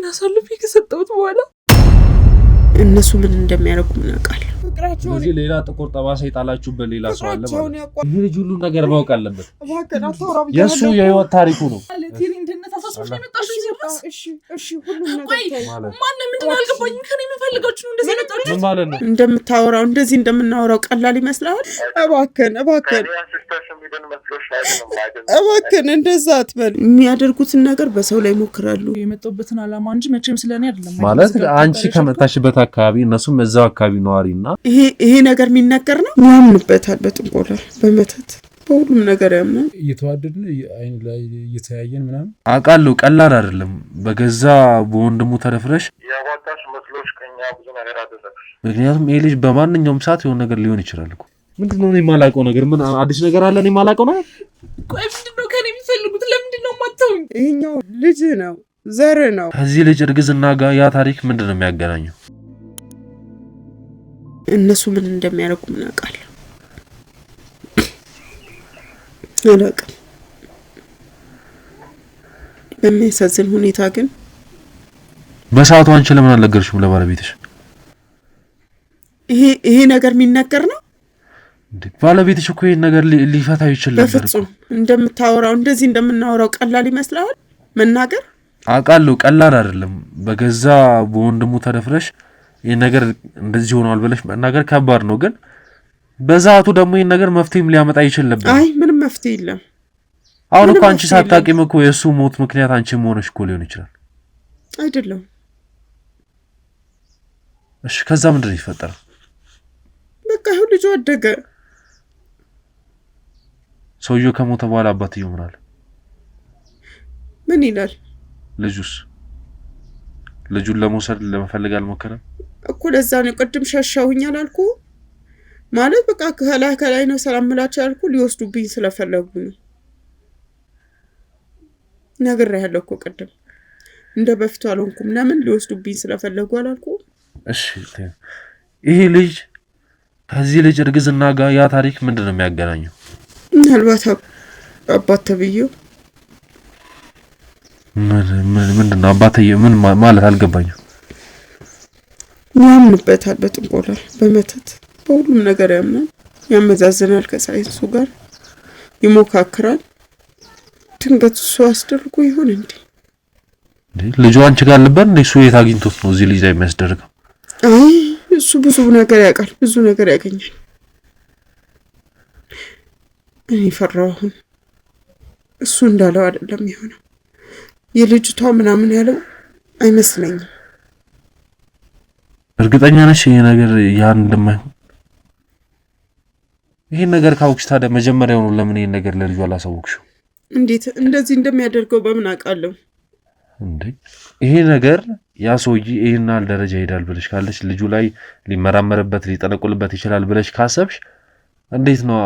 ራሴን አሳልፌ ከሰጠሁት በኋላ እነሱ ምን እንደሚያደርጉ ምን አውቃለሁ። ስለዚህ ሌላ ጥቁር ጠባሳ ይጣላችሁበት ሌላ ሰው አለ ማለት ነው። ይሄ ልጅ ሁሉ ነገር ማወቅ አለበት። የሱ የህይወት ታሪኩ ነው። እንደምታወራው እንደዚህ እንደምናወራው ቀላል ይመስላል። እባክህን እንደዛ አትበል። የሚያደርጉትን ነገር በሰው ላይ ሞክራሉ። የመጣሁበትን አላማ እንጂ መቼም ስለኔ አይደለም ማለት አንቺ ከመጣሽበት አካባቢ እነሱም እዛው አካባቢ ነዋሪ እና ይሄ ነገር የሚነገር ነው። ያምንበታል፣ በጥንቆላ በመተት በሁሉም ነገር ያምናል። እየተዋደድን አይን ላይ እየተያየን ምናምን አውቃለሁ። ቀላል አይደለም። በገዛ በወንድሙ ተደፍረሽ ያዋጣሽ መስሎሽ ከኛ ብዙ ነገር አደረግሽ። ምክንያቱም ይሄ ልጅ በማንኛውም ሰዓት የሆነ ነገር ሊሆን ይችላል እኮ። ምንድነው እኔ የማላውቀው ነገር? ምን አዲስ ነገር አለ እኔ የማላውቀው ነገር? ቆይ ምንድነው ከኔ የሚፈልጉት? ለምንድነው የማታውኝ? ይሄኛው ልጅ ነው፣ ዘር ነው። ከዚህ ልጅ እርግዝና ጋር ያ ታሪክ ምንድነው የሚያገናኘው? እነሱ ምን እንደሚያደርጉ ምን አውቃለሁ። አላውቅም። በሚያሳዝን ሁኔታ ግን በሰዓቱ አንቺ ለምን አልነገርሽም ለባለቤትሽ? ይሄ ነገር የሚነገር ነው። ባለቤትሽ እኮ ይሄን ነገር ሊፈታው ይችላል ነበር። በፍጹም እንደምታወራው እንደዚህ እንደምናወራው ቀላል ይመስላል መናገር። አውቃለሁ ቀላል አይደለም። በገዛ በወንድሙ ተደፍረሽ ይሄን ነገር እንደዚህ ሆኗል ብለሽ መናገር ከባድ ነው። ግን በዛቱ ደግሞ ይሄን ነገር መፍትሄም ሊያመጣ ይችላል ነበር። አይ ምንም መፍትሄ የለም። አሁን እኮ አንቺ ሳታቂም እኮ የሱ ሞት ምክንያት አንቺ ሆነሽ እኮ ሊሆን ይችላል አይደለም? እሺ ከዛ ምንድነው ይፈጠራል? በቃ ይሁን ልጅ ወደገ። ሰውየው ከሞተ በኋላ አባትየው ምን አለ? ምን ይላል? ልጁን ለመውሰድ ለመፈለግ አልሞከረም እኮ። ለዛ ነው ቅድም ሸሻሁኝ አላልኩ ማለት በቃ ከላይ ነው ሰላም ምላጭ ያልኩ። ሊወስዱብኝ ስለፈለጉ ነው ነገር ያለው እኮ ቅድም እንደ በፊቱ አልሆንኩም። ለምን ሊወስዱብኝ ስለፈለጉ አላልኩ? እሺ ይሄ ልጅ ከዚህ ልጅ እርግዝና ጋር ያ ታሪክ ምንድነው የሚያገናኘው? ምናልባት አባት ተብዬው ምንድነው አባትየው ምን ማለት አልገባኝም። ያምንበታል፣ በጥንቆላ በመተት በሁሉም ነገር ያምናል። ያመዛዝናል፣ ከሳይንሱ ጋር ይሞካክራል። ድንገት እሱ አስደርጎ ይሆን እንዴ? ልጁ አንቺ ጋር ነበር እንዴ? እሱ የት አግኝቶት ነው እዚህ ልጅ ላይ የሚያስደርገው? አይ እሱ ብዙ ነገር ያውቃል፣ ብዙ ነገር ያገኛል። እኔ ፈራሁ። እሱ እንዳለው አይደለም የሆነው። የልጅቷ ምናምን ያለው አይመስለኝም። እርግጠኛ ነሽ ይሄ ነገር ያን እንደማይሆን? ይሄ ነገር ካውክሽ ታዲያ መጀመሪያው ነው ለምን ይሄን ነገር ለልጁ አላሳወቅሽው? እንዴት እንደዚህ እንደሚያደርገው በምን አውቃለሁ እንዴ? ይሄ ነገር ያ ሰውዬ ይሄን ያህል ደረጃ ይሄዳል ብለሽ ካለሽ ልጁ ላይ ሊመራመርበት ሊጠነቁልበት ይችላል ብለሽ ካሰብሽ እንዴት ነው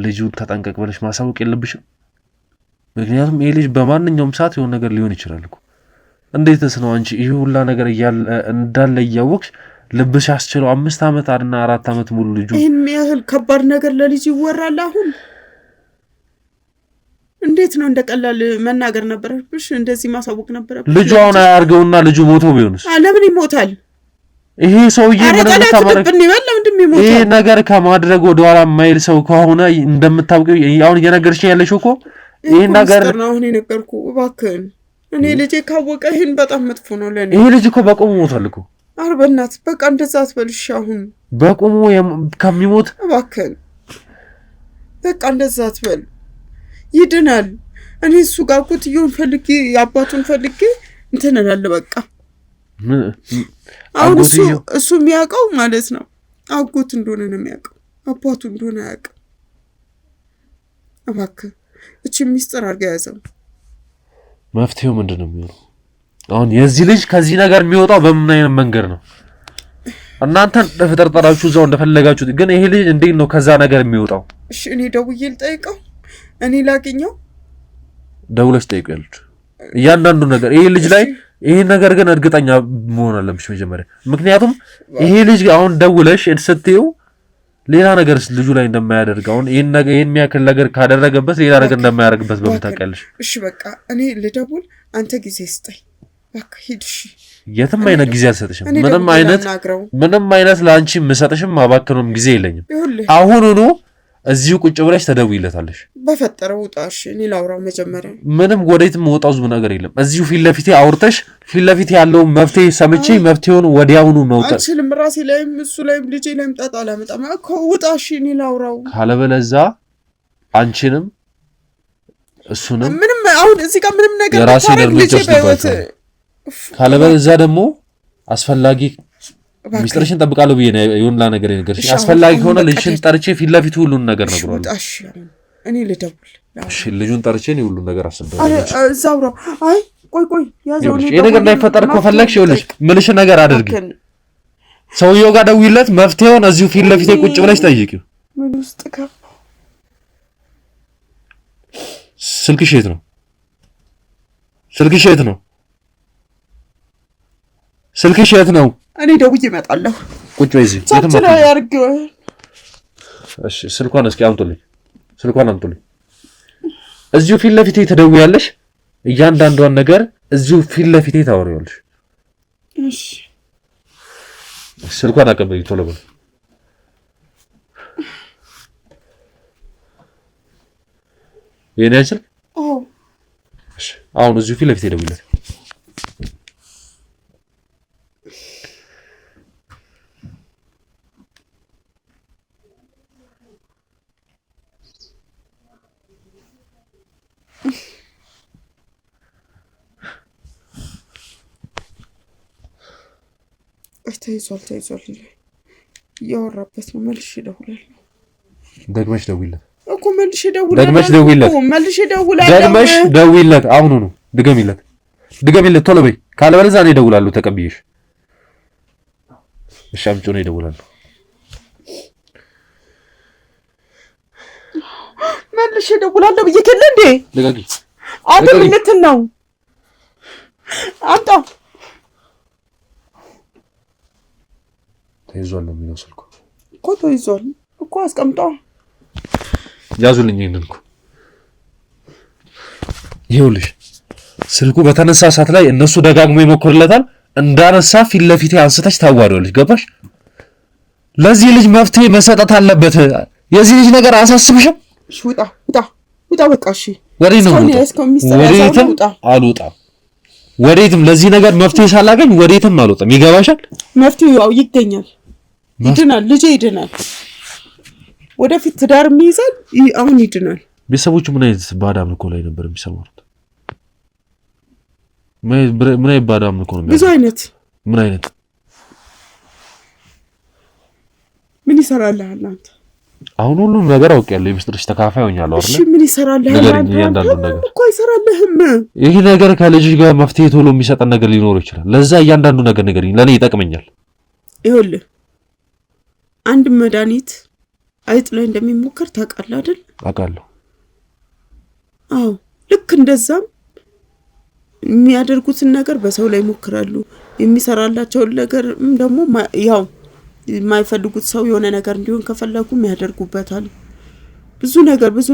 ልጁን ተጠንቀቅ ብለሽ ማሳወቅ የለብሽም? ምክንያቱም ይሄ ልጅ በማንኛውም ሰዓት የሆነ ነገር ሊሆን ይችላል እኮ። እንዴትስ ነው አንቺ ይሄ ሁላ ነገር እንዳለ እያወቅሽ ልብሽ ያስችለው 5 አመት እና 4 አመት ሙሉ ልጁ ይሄን ያህል ከባድ ነገር ለልጅ ይወራል? አሁን እንዴት ነው እንደቀላል መናገር ነበረብሽ? እንደዚህ ማሳወቅ ነበረብሽ። ልጁ አሁን አያርገውና ልጁ ሞቶ ቢሆንስ? ለምን ይሞታል? ይሄ ሰውዬ ይሄ ነገር ከማድረግ ወደኋላ ማይል ሰው ከሆነ እንደምታውቀው አሁን እየነገርሽኝ ያለሽው እኮ ይሄ ነገር ነው። አሁን የነገርኩ እባክህን። እኔ ልጄ ካወቀ ይሄን በጣም መጥፎ ነው ለኔ። ይሄ ልጅ እኮ በቁሙ ሞቷል እኮ። አርበናት በቃ እንደዛ አትበልሽ። አሁን በቁሙ ከሚሞት እባክህን በቃ እንደዛ አትበል። ይድናል። እኔ እሱ ጋር ኩትዩን ፈልጌ አባቱን ፈልጌ እንትን እላለሁ በቃ። አሁን እሱ የሚያውቀው ማለት ነው አጎት እንደሆነ ነው የሚያውቀው፣ አባቱ እንደሆነ አያውቅም። እባክህ እቺ ሚስጥር አድርጋ ያዘው። መፍትሄው ምንድነው የሚሆነው? አሁን የዚህ ልጅ ከዚህ ነገር የሚወጣው በምን አይነት መንገድ ነው? እናንተ ተፈጠርጣራችሁ እዛው እንደፈለጋችሁት፣ ግን ይሄ ልጅ እንዴት ነው ከዛ ነገር የሚወጣው? እሺ እኔ ደውዬ ልጠይቀው? እኔ ላገኘው? ደውለሽ ጠይቀልሽ እያንዳንዱ ነገር ይሄ ልጅ ላይ ይሄ ነገር ግን እርግጠኛ መሆን አለብሽ መጀመሪያ። ምክንያቱም ይሄ ልጅ አሁን ደውለሽ ስትይው ሌላ ነገር ልጁ ላይ እንደማያደርግ አሁን ይሄን ነገር ይሄን የሚያክል ነገር ካደረገበት ሌላ ነገር እንደማያደርግበት በምን ታውቂያለሽ? እሺ በቃ እኔ ልደውል፣ አንተ ጊዜ ስጠኝ በቃ ሂድ። እሺ የትም አይነት ጊዜ አልሰጥሽም። ምንም አይነት ለአንቺ የምሰጥሽም ማባከኑም ጊዜ የለኝም። አሁኑኑ እዚሁ ቁጭ ብለሽ ተደውይለታለሽ። በፈጠረው ውጣሽ እኔ ላውራው መጀመሪያ። ምንም ወዴትም ወጣው ብዙ ነገር የለም። እዚሁ ፊት ለፊቴ አውርተሽ ፊት ለፊቴ ያለውን መፍትሄ ሰምቼ መፍትሄውን ወዲያውኑ መውጣት አንችልም። ራሴ ላይም እሱ ላይም ልጄ ላይም ጣጣ አላመጣም እኮ ውጣሽ እኔ ላውራው። ካለበለዛ አንቺንም እሱንም ምንም አሁን እዚህ ጋር ምንም ነገር የራሴን እርምጃ ወስድበት። ካለበለዛ ደግሞ አስፈላጊ ሚስጥርሽን ጠብቃለሁ ብዬ ነው ይሁንላ ነገር ነገርሽ። አስፈላጊ ሆነ ልጅሽን ጠርቼ ፊት ለፊት ሁሉን ነገር ነግሯለሁ። እሺ እኔ ልደውል። እሺ ልጁን ጠርቼ ነው ሁሉን ነገር አስደውል። እዛው አይ ቆይ ያዘው ነው ነገር እንዳይፈጠር ከፈለግሽ ይኸውልሽ ምንሽ ነገር አድርጊ። ሰውየው ጋር ደውይለት፣ መፍትሄውን እዚሁ ፊት ለፊቴ ቁጭ ብለሽ ጠይቂው። ምን ውስጥ ከፍ ስልክሽ የት ነው? ስልክሽ የት ነው? ስልክሽ የት ነው? እኔ ደውዬ እመጣለሁ። ቁጭ በይ እዚህ የትም ያርገው። እሺ ስልኳን እስኪ አምጡልኝ። ስልኳን አምጡልኝ። እዚሁ ፊት ለፊቴ ትደውያለሽ። እያንዳንዷን ነገር እዚሁ ፊት ለፊቴ ታወሪያለሽ። እሺ ስልኳን አቀበይ ቶሎ በል። የኔ አይችል? አዎ እሺ አሁን እዚሁ ፊት ለፊቴ ደውይለት። ተይዟል እያወራበት ነው። መልሼ እደውላለሁ። ደግመሽ ደውይለት እኮ መልሼ እደውላለሁ። ደግመሽ ደውይለት። አሁኑኑ ድገሚለት ቶሎ በይ። ካለበለዚያ እኔ እደውላለሁ ተቀብዬሽ። እሺ አምጪው ነው እደውላለሁ። መልሼ እደውላለሁ ብዬሽ ከለ እንዴ ልቀቂ። አንተ ምን ልትል ነው? አምጣ ተይዟል ነው የሚለው ስልኩ እኮ ተይዟል እኮ አስቀምጣ። ያዙልኝ ይሄንን እኮ ይኸውልሽ፣ ስልኩ በተነሳ ሰዓት ላይ እነሱ ደጋግሞ ይሞክርለታል። እንዳነሳ ፊት ለፊቴ አንስተሽ ታዋሪዋለሽ። ገባሽ? ለዚህ ልጅ መፍትሄ መሰጠት አለበት። የዚህ ልጅ ነገር አያሳስብሽም? እሺ ውጣ በቃ። እሺ ወዴት ነው? ወዴትም አልወጣም። ወዴትም ለዚህ ነገር መፍትሄ ሳላገኝ ወዴትም አልወጣም። ይገባሻል? መፍትሄው ያው ይገኛል። ይድናል፣ ልጄ ይድናል። ወደፊት ትዳር የሚይዛል። አሁን ይድናል። ቤተሰቦቹ ምን አይነት ባዳ አምልኮ ላይ ነበር የሚሰማሩት? ምን አይነት ባዳ አምልኮ ነው? ብዙ አይነት ምን ይሰራልሃል አንተ? አሁን ሁሉም ነገር አውቄያለሁ። የምስጥርሽ ተካፋይ ሆኛለሁ አይደል? እሺ ምን ይሰራልሃል አንተ? እያንዳንዱ ነገር እኮ አይሰራልህም። ይሄ ነገር ከልጅሽ ጋር መፍትሄ ቶሎ የሚሰጠን ነገር ሊኖር ይችላል። ለዛ እያንዳንዱ ነገር ንገሪኝ፣ ለኔ ይጠቅመኛል። ይኸውልህ አንድ መድኃኒት አይጥ ላይ እንደሚሞከር ታውቃለህ አይደል? አውቃለሁ። አዎ ልክ እንደዛም የሚያደርጉትን ነገር በሰው ላይ ይሞክራሉ። የሚሰራላቸውን ነገር ደግሞ ያው የማይፈልጉት ሰው የሆነ ነገር እንዲሆን ከፈለጉም ያደርጉበታል። ብዙ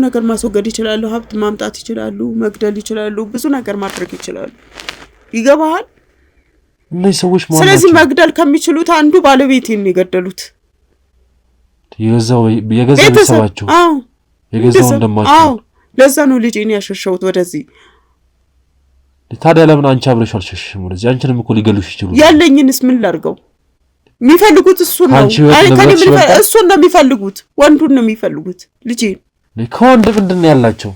ነገር ማስወገድ ይችላሉ። ሀብት ማምጣት ይችላሉ፣ መግደል ይችላሉ፣ ብዙ ነገር ማድረግ ይችላሉ። ይገባሃል? እነዚህ ሰዎች ማለት ስለዚህ መግደል ከሚችሉት አንዱ ባለቤቴን የገደሉት የገዛው ቤተሰባቸው። አዎ የገዛው እንደማቸው። አዎ ለዛ ነው ልጄን ያሸሸሁት ወደዚህ። ታዲያ ለምን አንቺ አብረሽ አልሸሽም ወደዚህ? አንቺንም እኮ ሊገሉሽ ይችላሉ። ያለኝንስ ምን ላድርገው? የሚፈልጉት እሱን ነው። እሱን ነው የሚፈልጉት። ወንዱን ነው የሚፈልጉት። ልጄን ከወንድ ምንድን ነው ያላቸው?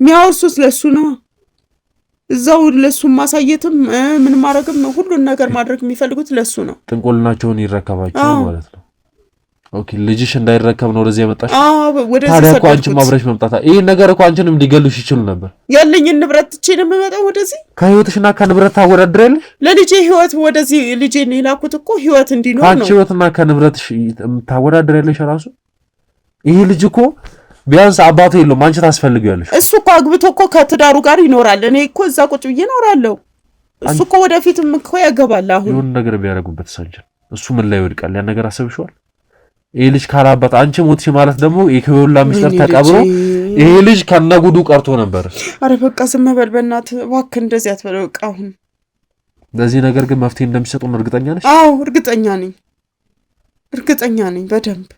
የሚያወርሱት ለሱ ነው። እዛው ለሱ ማሳየትም ምን ማድረግም ሁሉን ነገር ማድረግ የሚፈልጉት ለሱ ነው። ጥንቆልናቸውን ይረከባቸው ማለት ነው። ኦኬ ልጅሽ እንዳይረከብ ነው ወደዚህ ያመጣሽ? ወደዚህ ታዲያ እኮ አንቺም አብረሽ መምጣት ይሄ ነገር እኮ አንቺንም ሊገሉሽ ይችላል ነበር። ያለኝን ንብረት ትቼ ነው የምመጣው ወደዚህ። ከህይወትሽና ከንብረት ታወዳድሪያለሽ? ለልጄ ህይወት ወደዚህ ልጄን የላኩት እኮ ህይወት እንዲኖር ነው። አንቺ ህይወትና ከንብረትሽ ታወዳድሪያለሽ ራሱ? ይሄ ልጅ እኮ ቢያንስ አባቱ የለውም፣ አንቺ ታስፈልጊያለሽ። እሱ እኮ አግብቶ እኮ ከትዳሩ ጋር ይኖራል። እኔ እኮ እዛ ቁጭ ብዬ እኖራለሁ። እሱ እኮ ወደፊትም እኮ ያገባል። አሁን የሆነ ነገር ቢያደርጉበት ሳንጀል እሱ ምን ላይ ይወድቃል? ያን ነገር አሰብሽዋል? ይሄ ልጅ ካላባት አንቺ ሞትሽ ማለት ደግሞ የከበላ ሚስጥር ተቀብሮ ይሄ ልጅ ከነጉዱ ቀርቶ ነበር። አረ በቃ ዝም በል በእናትህ እባክህ፣ እንደዚህ አትበለው። በቃ አሁን ለዚህ ነገር ግን መፍትሄ እንደሚሰጡን እርግጠኛ ነሽ? አዎ እርግጠኛ ነኝ በደንብ።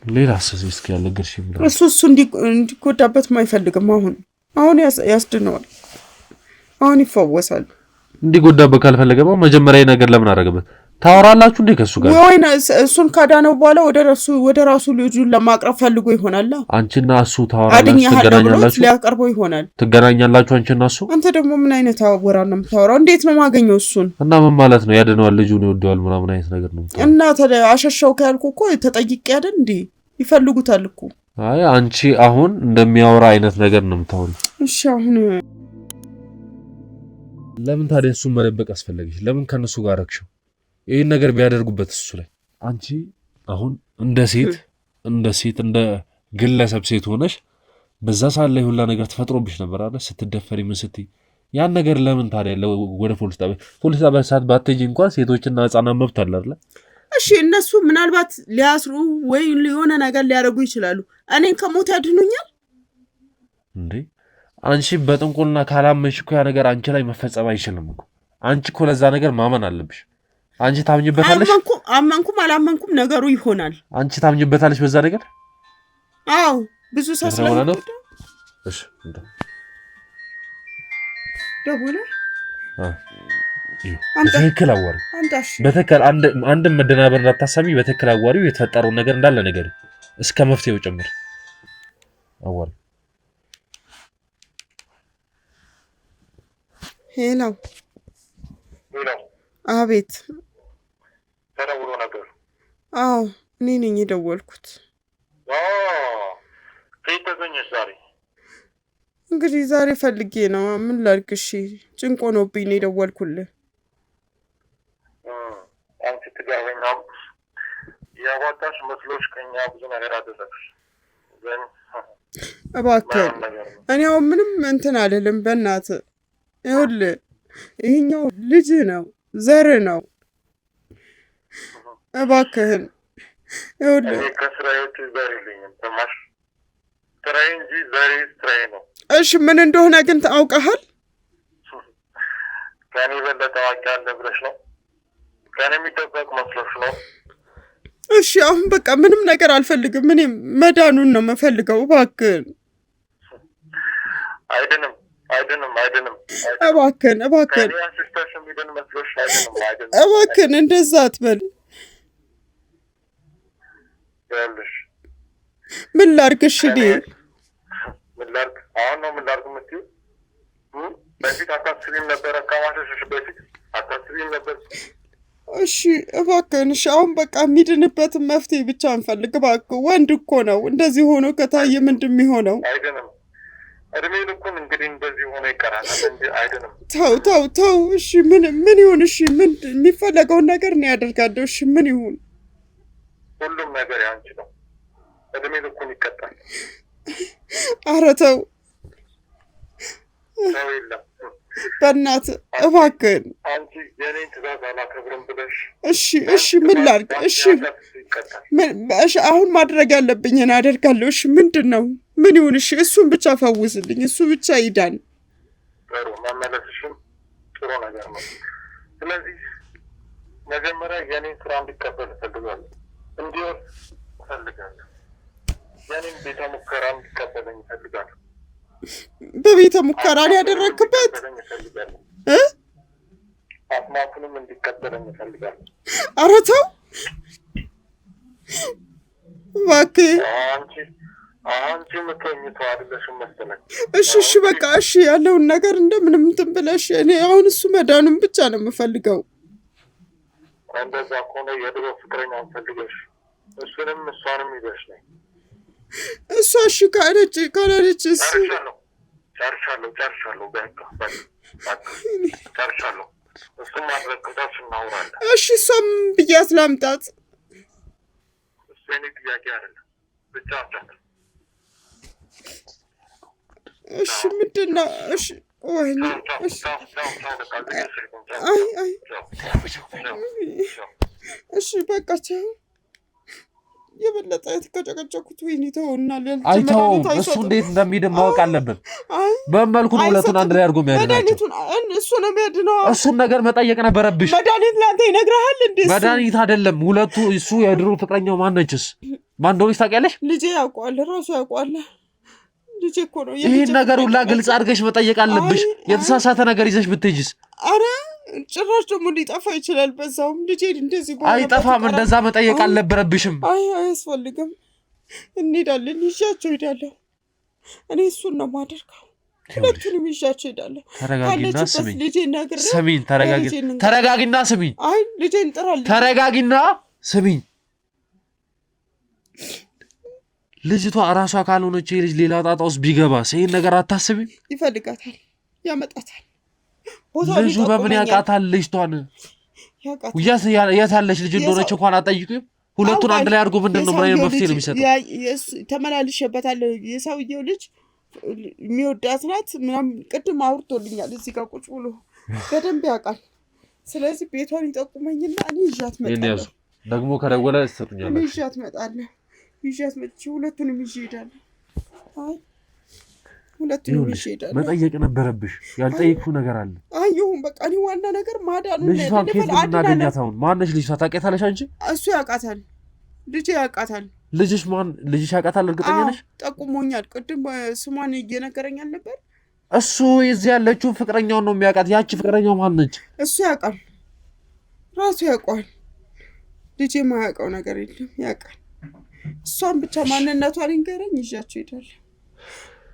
ሌላስ እስኪ ያለግርሽ ይምራ። እሱ እንዲጎዳበት ማይፈልግም። አሁን ያስድነዋል። አሁን ይፈወሳል። እንዲጎዳበት ካልፈለገማ መጀመሪያ ነገር ለምን አደረገበት? ታወራላችሁ እንዴ ከሱ ጋር? ወይ እሱን ካዳነው በኋላ ወደ ራሱ ልጁን ለማቅረብ ፈልጎ ይሆናል። አንቺና እሱ ታወራላችሁ፣ ትገናኛላችሁ፣ ሊያቀርበው ይሆናል። ትገናኛላችሁ አንቺና እሱ። አንተ ደግሞ ምን አይነት አወራ ነው የምታወራው? እንዴት ነው ማገኘው እሱን? እና ምን ማለት ነው? ያድነዋል፣ ልጁን ይወደዋል ምናምን አይነት ነገር ነው እና አሸሻው ካልኩ እኮ ተጠይቄ አይደል እንዴ? ይፈልጉታል እኮ። አይ አንቺ አሁን እንደሚያወራ አይነት ነገር ነው የምታወሪው። እሺ አሁን ለምን ታዲያ እሱን መደበቅ አስፈለገሽ? ለምን ከነሱ ጋር አረግሽው? ይሄን ነገር ቢያደርጉበት እሱ ላይ አንቺ አሁን እንደ ሴት እንደ ግለሰብ ሴት ሆነሽ በዛ ሰዓት ላይ ሁላ ነገር ተፈጥሮብሽ ነበር አይደል? ስትደፈሪ ምን ስትይ ያን ነገር ለምን ታዲያ ወደ ፖሊስ ጣቢያ ሰዓት ባትሄጂ እንኳን ሴቶችና ህፃናት መብት አለ አይደል? እሺ እነሱ ምናልባት ሊያስሩ ወይ የሆነ ነገር ሊያደርጉ ይችላሉ። እኔን ከሞት ያድኑኛል እንዴ? አንቺ በጥንቁልና ካላመንሽ እኮ ያ ነገር አንቺ ላይ መፈጸም አይችልም እኮ። አንቺ እኮ ለዛ ነገር ማመን አለብሽ። አንቺ ታምኝበታለሽ? አመንኩም አላመንኩም ነገሩ ይሆናል። አንቺ ታምኝበታለሽ በዛ ነገር? አዎ ብዙ ሰው ስለሆነ። እሺ ደውለ በትክክል አዋሪ። በትክክል አንድ መደናበር እንዳታሳቢ። በትክክል አዋሪው የተፈጠረውን ነገር እንዳለ ነገር እስከ መፍትሄው ጭምር አዋሪ። ሄሎ አቤት። ተደውሎ ነበር? አዎ እኔ ነኝ የደወልኩት። ከየት ተገኘሽ ዛሬ? እንግዲህ ዛሬ ፈልጌ ነው። ምን ላድርግ? እሺ ጭንቆ ሆኖብኝ ነው የደወልኩልህ። አንቺ ትገርመኛ ያዋጣሽ መስሎሽ ከኛ ብዙ ነገር አደረግሽ። ግን እባክህ እኔ አሁን ምንም እንትን አልልም። በእናትህ ይኸውልህ ይሄኛው ልጅ ነው፣ ዘር ነው። እባክህን ይኸውልህ ከስራዬት ዘር የለኝም። ተማሽ ስራዬ እንጂ ዘሬ ስራዬ ነው። እሺ ምን እንደሆነ ግን ታውቀሃል? ከኔ በለጠ አዋቂ አለ ብለሽ ነው? ከኔ የሚጠበቅ መስሎሽ ነው? እሺ አሁን በቃ ምንም ነገር አልፈልግም። እኔ መዳኑን ነው የምፈልገው። እባክህን አይደንም እባክህን እባክህን እንደዛ አትበል። ምን ላድርግ? እሺ ምን ላድርግ? አሁን ነው ምን ላድርግ የምትይው? በፊት አታስቢም ነበር? ከማሸሽሽ በፊት አታስቢም ነበር? እሺ እባክህን። እሺ አሁን በቃ የሚድንበትን መፍትሄ ብቻ እንፈልግ እባክህ። ወንድ እኮ ነው። እንደዚህ ሆኖ ከታየ ምንድን የሚሆነው? አይደለም እድሜ ልኩን እንግዲህ እንደዚህ ሆኖ ይቀራል እንጂ አይደለም። ተው። እሺ ምን ይሁን? እሺ ምን የሚፈለገውን ነገር ነው ያደርጋለሁ። እሺ ምን ይሁን? ሁሉም ነገር ያንቺ ነው። እድሜ ልኩን ይቀጣል። ኧረ ተው የለም በእናትህ እባክህን። አንቺ የኔን ትእዛዝ አላከብርም ብለሽ እሺ ምን ላድርግ? እሺ አሁን ማድረግ ያለብኝን አደርጋለሁ። እሺ ምንድን ነው? ምን ይሁን? እሺ እሱን ብቻ ፈውስልኝ። እሱ ብቻ ይዳን። ጥሩ መመለስሽም ጥሩ ነገር ነው። ስለዚህ መጀመሪያ የኔን ስራ እንዲቀበል እፈልጋለሁ፣ እንዲወር እፈልጋለሁ። የኔን ቤተ ሙከራ እንዲቀበለኝ እፈልጋለሁ። በቤተ ሙከራ ነው ያደረክበት? አስማቱንም እንዲቀበለኝ እፈልጋለሁ። ኧረ ተው እባክህ። አንቺ የምትሆኚ ሰው አይደለሽም መሰለኝ። እሺ በቃ እሺ ያለውን ነገር እንደምንም እንትን ብለሽ፣ እኔ አሁን እሱ መዳኑን ብቻ ነው የምፈልገው። እንደዛ ከሆነ የድሮ ፍቅረኛውን ፈልገሽ እሱንም እሷንም ይዘሽ ነይ። እሷ እሺ ካለች ጨርሻለሁ። በቃ ጨርሻለሁ። እሱም ማድረግታች እናውራለን። እሺ እሷም ብያት ላምጣት? እሱ የኔ ጥያቄ አይደለም፣ ብቻ አምጣት። እሺ ምንድን ነው? እሺ ወይኔ እሺ በቃ ቻው። የበለጠ ከጨቀጨኩት ወይኔ ተውና አይተውም። እሱ እንዴት እንደሚድን ማወቅ አለብን። በመልኩ ነው ሁለቱን አንድ ላይ አድርጎ የሚያድናቸው። እሱ ነው የሚያድነው። እሱን ነገር መጠየቅ ነበረብሽ። መድኃኒት ለአንተ ይነግርሃል እንዴ? መድኃኒት አይደለም ሁለቱ። እሱ የድሮ ፍቅረኛው ማነችስ? ማን እንደሆነች ታውቂያለሽ? ልጄ ያውቀዋል፣ ራሱ ያውቀዋል። ልጄ እኮ ነው። ይሄን ነገር ሁላ ግልጽ አድርገሽ መጠየቅ አለብሽ። የተሳሳተ ነገር ይዘሽ ብትሄጂስ? አረ ጭራሽ ደግሞ ሊጠፋ ይችላል። በዛውም ልጄ እንደዚህ አይጠፋም። እንደዛ መጠየቅ አልነበረብሽም። አያስፈልግም። እንሄዳለን፣ ይዣቸው ሄዳለሁ። እኔ እሱን ነው የማደርገው። ሁለቱንም ይዣቸው ሄዳለሁ። ተረጋጊና ስሚኝ። ልጄ ነግሬ ስሚኝ። ተረጋጊና ስሚኝ። አይ ልጄን ጥራልኝ። ተረጋጊና ስሚኝ። ልጅቷ እራሷ ካልሆነች ልጅ ሌላ ጣጣ ውስጥ ቢገባስ? ይሄን ነገር አታስቢም? ይፈልጋታል፣ ያመጣታል። ልጁ በምን ያውቃታል? ልጅቷን የት ያለች ልጅ እንደሆነች እንኳን አጠይቁም። ሁለቱን አንድ ላይ አድርጎ ምንድን ነው ምን አይነት መፍትሄ ነው የሚሰጠው? ተመላልሼበታለሁ። የሰውየው ልጅ የሚወዳት ናት ምናምን ቅድም አውርቶልኛል። እዚህ ጋር ቁጭ ብሎ በደንብ ያውቃል። ስለዚህ ቤቷን ይጠቁመኝና እኔ ይዣት እመጣለሁ። ደግሞ ከደወለ ትሰጡኛለች። እኔ ይዣት እመጣለሁ። ይዣት መጥቼ ሁለቱንም ይዤ እሄዳለሁ። አይ ሁለቱንም ይዤ እሄዳለሁ። መጠየቅ ነበረብሽ። ያልጠየቅሽው ነገር አለ። አየሁን በቃ እኔ ዋና ነገር ማዳኑ ነው። ልጅቷን ከየት እናገኛት? አሁን ማነች ልጅቷ? ታውቂያታለሽ አንቺ? እሱ ያውቃታል። ልጄ ያውቃታል። ልጅሽ ማን? ልጅሽ ያውቃታል? እርግጠኛ ነሽ? ጠቁሞኛል። ቅድም ስሟን እየነገረኛል ነበር። እሱ እዚህ ያለችው ፍቅረኛውን ነው የሚያውቃት። ያቺ ፍቅረኛው ማን ነች? እሱ ያውቃል፣ ራሱ ያውቀዋል። ልጄ የማያውቀው ነገር የለም፣ ያውቃል። እሷን ብቻ ማንነቷን ይንገረኝ፣ ይዣቸው ሄዳለሁ።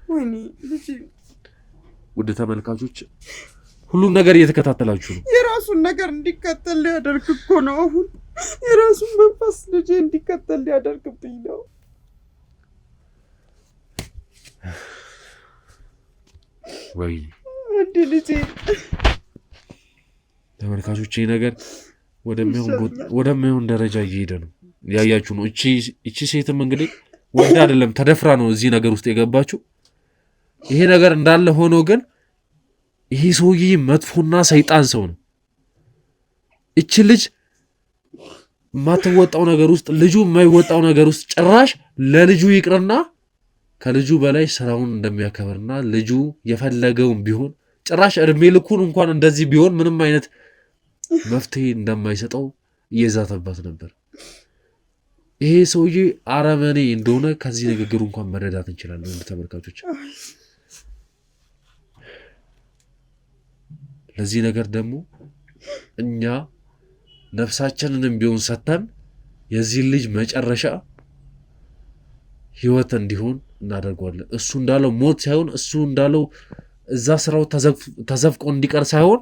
ወይኔ ልጄ። ውድ ተመልካቾች ሁሉም ነገር እየተከታተላችሁ ነው። የራሱን ነገር እንዲከተል ሊያደርግ እኮ ነው። አሁን የራሱን መንፈስ ልጄ እንዲከተል ሊያደርግብኝ ነው። ወይ እንዴ ልጄ። ተመልካቾች ይሄ ነገር ወደሚሆን ደረጃ እየሄደ ነው። ያያችሁ ነው። እቺ ሴትም እንግዲህ ወዳ አይደለም ተደፍራ ነው እዚህ ነገር ውስጥ የገባችው። ይሄ ነገር እንዳለ ሆኖ ግን ይሄ ሰውዬ መጥፎና ሰይጣን ሰው ነው። እቺ ልጅ ማትወጣው ነገር ውስጥ ልጁ የማይወጣው ነገር ውስጥ ጭራሽ ለልጁ ይቅርና ከልጁ በላይ ስራውን እንደሚያከብርና ልጁ የፈለገውን ቢሆን ጭራሽ እድሜ ልኩን እንኳን እንደዚህ ቢሆን ምንም አይነት መፍትሄ እንደማይሰጠው እየዛተባት ነበር። ይሄ ሰውዬ አረመኔ እንደሆነ ከዚህ ንግግሩ እንኳን መረዳት እንችላለን ተመልካቾች። ለዚህ ነገር ደግሞ እኛ ነፍሳችንንም ቢሆን ሰተን የዚህ ልጅ መጨረሻ ህይወት እንዲሆን እናደርገዋለን። እሱ እንዳለው ሞት ሳይሆን እሱ እንዳለው እዛ ስራው ተዘፍቆ እንዲቀር ሳይሆን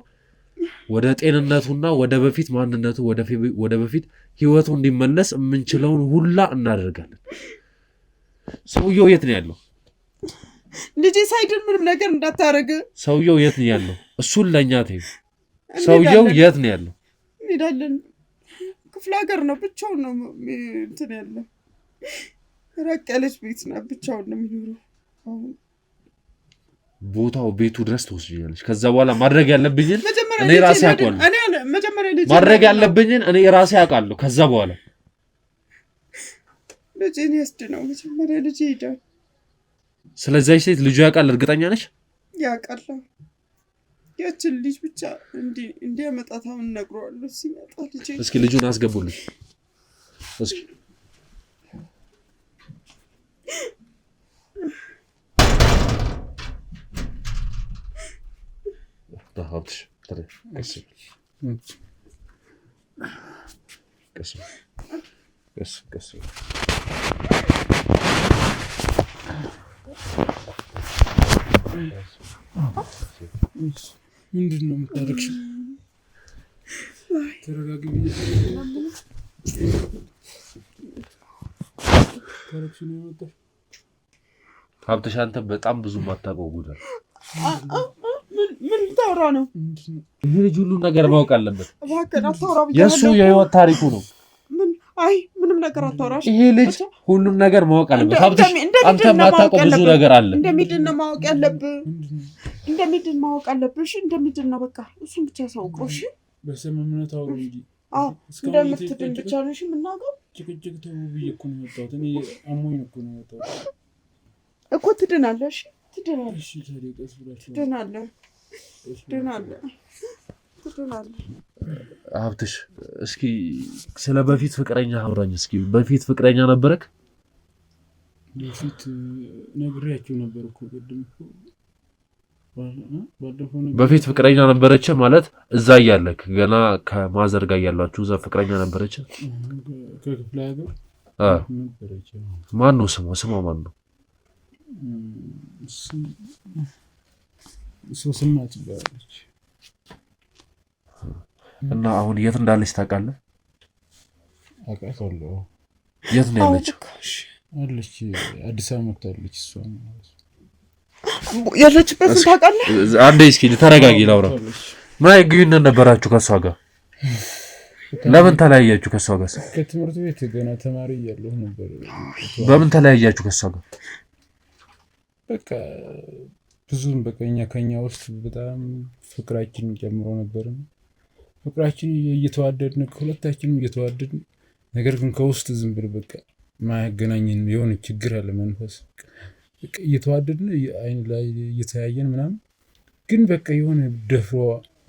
ወደ ጤንነቱና ወደ በፊት ማንነቱ ወደ በፊት ህይወቱ እንዲመለስ የምንችለውን ሁላ እናደርጋለን። ሰውየው የት ነው ያለው? ልጄ ሳይድን ምንም ነገር እንዳታረግ። ሰውየው የት ነው ያለው? እሱን ለኛ ተይው። ሰውየው የት ነው ያለው? እንሄዳለን። ክፍለ ሀገር ነው፣ ብቻውን ነው እንትን ያለው። ራቅ ያለች ቤት ናት፣ ብቻውን ነው የሚኖረው። ቦታው ቤቱ ድረስ ትወስጂኛለሽ። ከዛ በኋላ ማድረግ ያለብኝን እኔ ራሴ አውቃለሁ። ማድረግ ያለብኝን እኔ ራሴ አውቃለሁ። ከዛ በኋላ ልጄን ያስድነው። መጀመሪያ ልጄ ይዳል። ስለዚህ ሴት ልጁ ያውቃል? እርግጠኛ ነሽ? ያውቃል። ያችን ልጅ ብቻ እንዲያመጣት አሁን እነግረዋለሁ ሲመጣ። ልጄ እስኪ ልጁን አስገቡልኝ እስኪ። ሀብትሽ ቀስ ምንድን ነው የምታደርግሽው? ተረጋጊ። ሀብትሽ አንተ በጣም ብዙ ማታውቀው ጉዳይ ምን ታውራ ነው? ይሄ ልጅ ሁሉ ነገር ማወቅ አለበት። የእሱ የህይወት ታሪኩ ነው። አይ ምንም ነገር አታውራሽ። ይሄ ልጅ ሁሉም ነገር ማወቅ አለበት። ሀብትሽ አንተ ማታውቀው ብዙ ነገር አለ። እንደሚድን ነው ማወቅ ያለብህ። እንደሚድን ማወቅ አለብሽ። እንደሚድን ነው በቃ እሱን ብቻ ሳውቀው። እሺ በስምምነት አውሩ እንጂ። አዎ እንደምትድን ብቻ ነው እሺ የምናውቀው። ጭቅጭቅ ተው ብዬ እኮ ነው የወጣሁት። እኔ አሞኝ እኮ ነው የወጣሁት እኮ። ትድናለህ። እሺ ትድናለህ። እሺ ታዲያ ቀስ ብላችሁ ትድናለህ። ትድናለህ። ትድናለህ። ሀብትሽ እስኪ ስለ በፊት ፍቅረኛ አውራኝ እስኪ። በፊት ፍቅረኛ ነበረክ? በፊት ነግሬያቸው ነበር እኮ ቅድም እኮ በፊት ፍቅረኛ ነበረች ማለት እዛ እያለክ ገና ከማዘር ጋር ያላችሁ እዛ ፍቅረኛ ነበረች? ከክፍለ ሀገር ነበረች። ማን ነው ስሟ? ስሟ ማን ነው? ሶስና ትባላለች። እና አሁን የት እንዳለች ታውቃለህ? አውቃታለሁ። የት ነው ያለችው? አለች አዲስ አበባ መጥታለች። እሷ ያለችበትን ታውቃለህ? አንዴ እስኪ ተረጋጊ ላውራ። ምን አይነት ግንኙነት ነበራችሁ ከሷ ጋር? ለምን ተለያያችሁ ከሷ ጋር? ከትምህርት ቤት ገና ተማሪ እያለሁ ነበር። በምን ተለያያችሁ ከሷ ጋር? በቃ ብዙም በቃ ከኛ ውስጥ በጣም ፍቅራችን ጨምሮ ነበር። ፍቅራችን እየተዋደድን ሁለታችንም እየተዋደድን፣ ነገር ግን ከውስጥ ዝም ብሎ በቃ ማያገናኝን የሆነ ችግር አለ። መንፈስ በቃ እየተዋደድን አይን ላይ እየተያየን ምናምን፣ ግን በቃ የሆነ ደፍሮ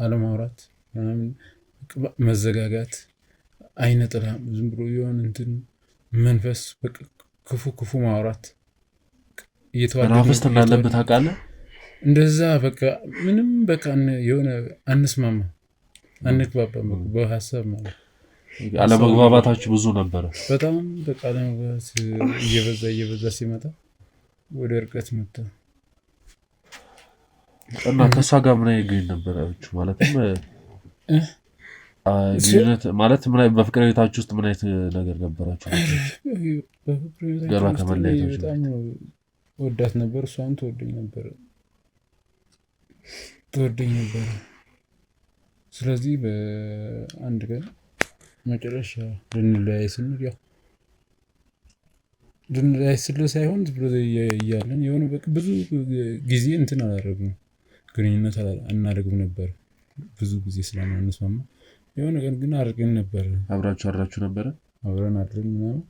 አለማውራት ምናምን፣ መዘጋጋት፣ አይነ ጥላ ዝም ብሎ የሆነ እንትን መንፈስ በቃ ክፉ ማውራት ናፍስት እንዳለበት ታውቃለህ? እንደዛ በቃ ምንም በቃ የሆነ አንስማማ፣ አንግባባም በሀሳብ ማለት አለመግባባታችሁ ብዙ ነበረ። በጣም በቃ አለመግባባት እየበዛ ሲመጣ ወደ እርቀት መጣ እና ከሷ ጋር ምን አይነት ግንኙነት ነበራችሁ? ማለትም ግንኙነት ማለት ምን አይነት በፍቅር ቤታችሁ ውስጥ ምን አይነት ነገር ነበራችሁ? በፍቅር ገና ቤታችሁ ከመለያየታችሁ በጣም ወዳት ነበር፣ እሷም ትወደኝ ነበር። ስለዚህ በአንድ ቀን መጨረሻ ልንለያይ ስንል ያው ልንለያይ ስንል ሳይሆን ብሎ እያለን የሆነ በቃ ብዙ ጊዜ እንትን አላደረግንም፣ ግንኙነት አናደርግም ነበር ብዙ ጊዜ ስለማንስማማ። የሆነ ቀን ግን አድርገን ነበር። አብራችሁ አድራችሁ ነበረ? አብረን አድረን ምናምን።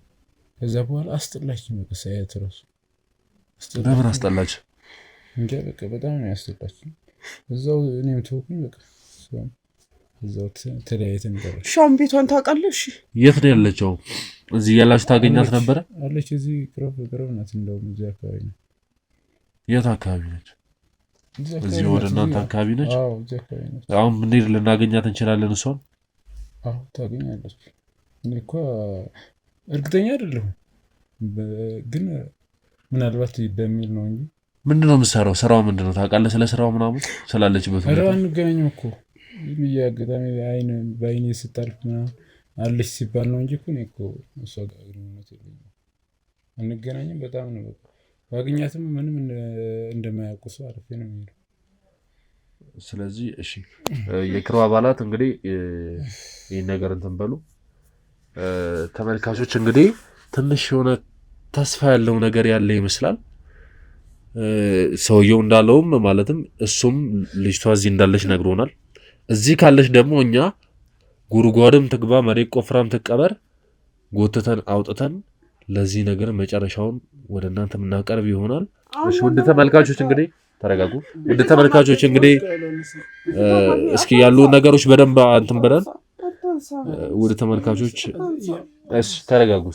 ከዛ በኋላ አስጠላችኝ በቃ ሳያት እራሱ። ለምን አስጠላች? እንጃ በቃ በጣም ነው ያስጠላችኝ። እዛው እኔም ተወኩኝ በቃ እዛው ተለያይተን ቀረን። ሻም ቤቷን ታውቃለህ? እሺ የት ነው ያለችው? እዚህ ያላችሁ ታገኛት ነበረ? አለች እዚህ ቅርብ ናት። እንደውም እዚህ አካባቢ ነው። የት አካባቢ ነች? እዚህ ወደ እናንተ አካባቢ ነች? አዎ እዚህ አካባቢ ነች። አሁን ብንሄድ ልናገኛት እንችላለን እሷን? አዎ ታገኛለች። እኔ እኮ እርግጠኛ አይደለሁም፣ ግን ምናልባት በሚል ነው እንጂ። ምንድነው የምትሰራው? ስራው ምንድነው ታውቃለህ? ስለ ስራው ምናምን ስላለችበት ኧረ አንገናኝም እኮ አጋጣሚ በአይኔ ስታልፍ ምናምን አለች ሲባል ነው እንጂ እኔ እኮ እሷ ጋር ግንኙነት የለኝም፣ አንገናኝም። በጣም ነው በቃ ባገኛትም ምንም እንደማያውቁ ሰው አልፌ ነው የሚሄደው። ስለዚህ እሺ የክሩ አባላት እንግዲህ ይህን ነገር እንትን በሉ። ተመልካቾች እንግዲህ ትንሽ የሆነ ተስፋ ያለው ነገር ያለ ይመስላል። ሰውየው እንዳለውም ማለትም እሱም ልጅቷ እዚህ እንዳለች ነግሮናል። እዚህ ካለች ደግሞ እኛ ጉድጓድም ትግባ መሬት ቆፍራም ትቀበር ጎትተን አውጥተን ለዚህ ነገር መጨረሻውን ወደ እናንተ የምናቀርብ ይሆናል። እሺ ውድ ተመልካቾች እንግዲህ ተረጋጉ። ውድ ተመልካቾች እንግዲህ እስኪ ያሉ ነገሮች በደንብ እንትን ብለን ውድ ተመልካቾች እሺ ተረጋጉ።